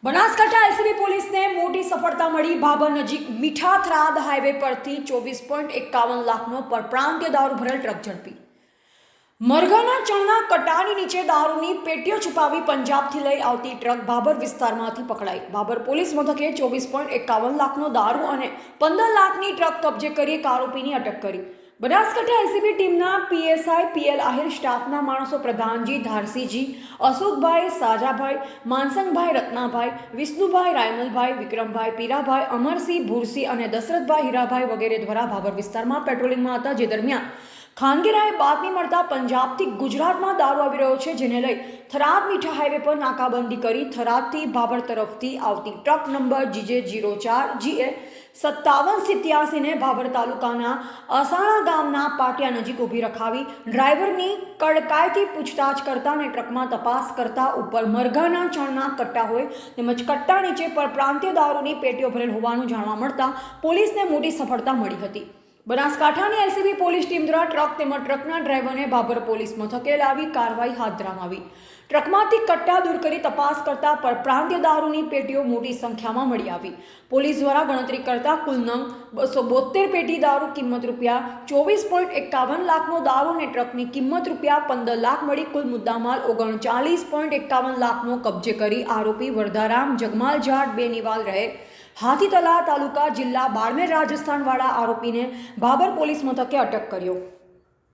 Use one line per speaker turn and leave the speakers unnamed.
Banaskantha LCB પોલીસને મોટી સફળતા મળી। ભાભર નજીક મીઠા થરાદ હાઈવે પરથી 24.51 લાખનો પરપ્રાંતીય દારૂ ભરેલ ટ્રક ઝડપી। મરઘાના ચણના કટ્ટાની નીચે દારૂની પેટીઓ છુપાવી પંજાબથી લઈ આવતી ટ્રક ભાભર વિસ્તારમાંથી પકડાઈ। ભાભર પોલીસ મથકે 24.51 લાખનો દારૂ અને 15 લાખની ટ્રક કબજે કરી એક આરોપીની અટક કરી। બનાસકાંઠા એલસીબી ટીમના પીએસઆઈ પીએલ આહિર સ્ટાફના માણસો પ્રધાનજી, ધારસીજી, અશોકભાઈ, સાજાભાઈ, માનસંગભાઈ, રત્નાભાઈ, વિષ્ણુભાઈ, રાયમલભાઈ, વિક્રમભાઈ, પીરાભાઈ, અમરસિંહ, ભૂરસિંહ અને દશરથભાઈ હીરાભાઈ વગેરે દ્વારા ભાભર વિસ્તારમાં પેટ્રોલિંગમાં હતા। જે દરમિયાન ખાનગીરાએ બાતમી મળતા પંજાબથી ગુજરાતમાં દારૂ આવી રહ્યો છે, જેને લઈ થરાદ મીઠા હાઈવે પર નાકાબંધી કરી થરાદથી ભાભર તરફથી આવતી ટ્રક નંબર GJ04 GA 5787ને ભાભર તાલુકાના અસાણા ગામના પાટિયા નજીક ઊભી રખાવી ડ્રાઈવરની કડકાઈથી પૂછતાછ કરતા અને ટ્રકમાં તપાસ કરતા ઉપર મરઘાના ચણના કટ્ટા હોય તેમજ કટ્ટા નીચે પરપ્રાંતીય દારૂની પેટીઓ ભરેલ હોવાનું જાણવા મળતા પોલીસને મોટી સફળતા મળી હતી। બનાસકાંઠાની એલસીબી પોલીસ ટીમ દ્વારા ટ્રક તેમજ ટ્રકના ડ્રાઈવરને ભાભર પોલીસ મથકે લાવી કાર્યવાહી હાથ ધરવામાં આવી। ટ્રકમાંથી કટ્ટા દૂર કરી તપાસ કરતા પરપ્રાંતીય દારૂની પેટીઓ મોટી સંખ્યામાં મળી આવી। પોલીસ દ્વારા ગણતરી કરતા કુલ નંગ 272 પેટી દારૂ કિંમત ₹24.51 લાખનો દારૂ અને ટ્રકની કિંમત ₹15 લાખ મળી કુલ મુદ્દામાલ 39.51 લાખનો કબજે કરી આરોપી વરદારામ જગમાલ જાટ બેનીવાલ રહે હાથીતલા તાલુકા જિલ્લા બારમેર રાજસ્થાન વાળા આરોપીને ભાભર પોલીસ મથકે અટક કર્યો।